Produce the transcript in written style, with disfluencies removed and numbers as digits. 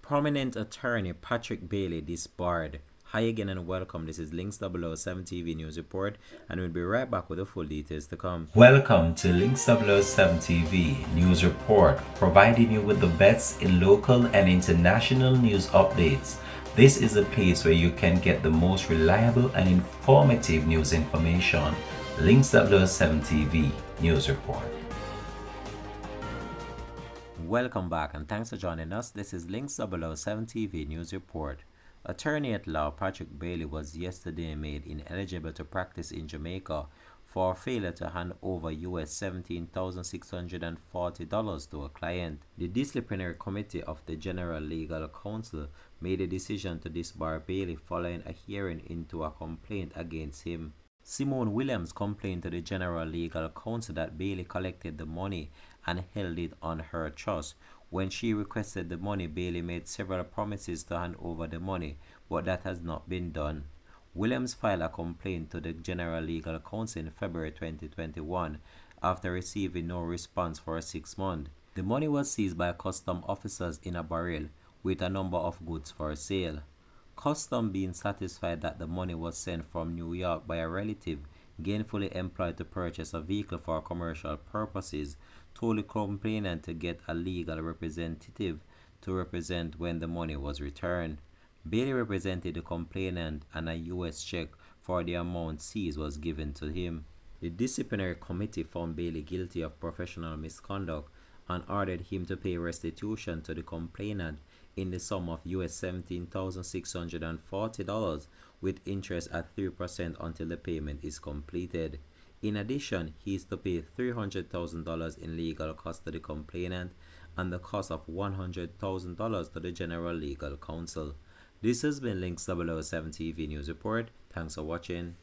Prominent attorney Patrick Bailey disbarred. Hi again and welcome. This is Links 007 TV News Report, and we'll be right back with the full details to come. Welcome to Links 007 TV News Report, providing you with the best in local and international news updates. This is a place where you can get the most reliable and informative news information. Links 007 TV News Report. Welcome back and thanks for joining us. This is Links 007 TV News Report. Attorney at law Patrick Bailey was yesterday made ineligible to practice in Jamaica for failure to hand over US $17,640 to a client. The disciplinary committee of the General Legal Counsel made a decision to disbar Bailey following a hearing into a complaint against him. Simone Williams complained to the General Legal Counsel that Bailey collected the money and held it on her trust. When she requested the money, Bailey made several promises to hand over the money, but that has not been done. Williams filed a complaint to the General Legal Counsel in February 2021 after receiving no response for 6 months. The money was seized by custom officers in a barrel with a number of goods for sale. Custom, being satisfied that the money was sent from New York by a relative gainfully employed to purchase a vehicle for commercial purposes, told the complainant to get a legal representative to represent when the money was returned. Bailey represented the complainant and a U.S. check for the amount seized was given to him. The disciplinary committee found Bailey guilty of professional misconduct and ordered him to pay restitution to the complainant in the sum of US $17,640 with interest at 3% until the payment is completed. In addition, he is to pay $300,000 in legal costs to the complainant and the cost of $100,000 to the General Legal Counsel. This has been Links 007 TV News Report. Thanks for watching.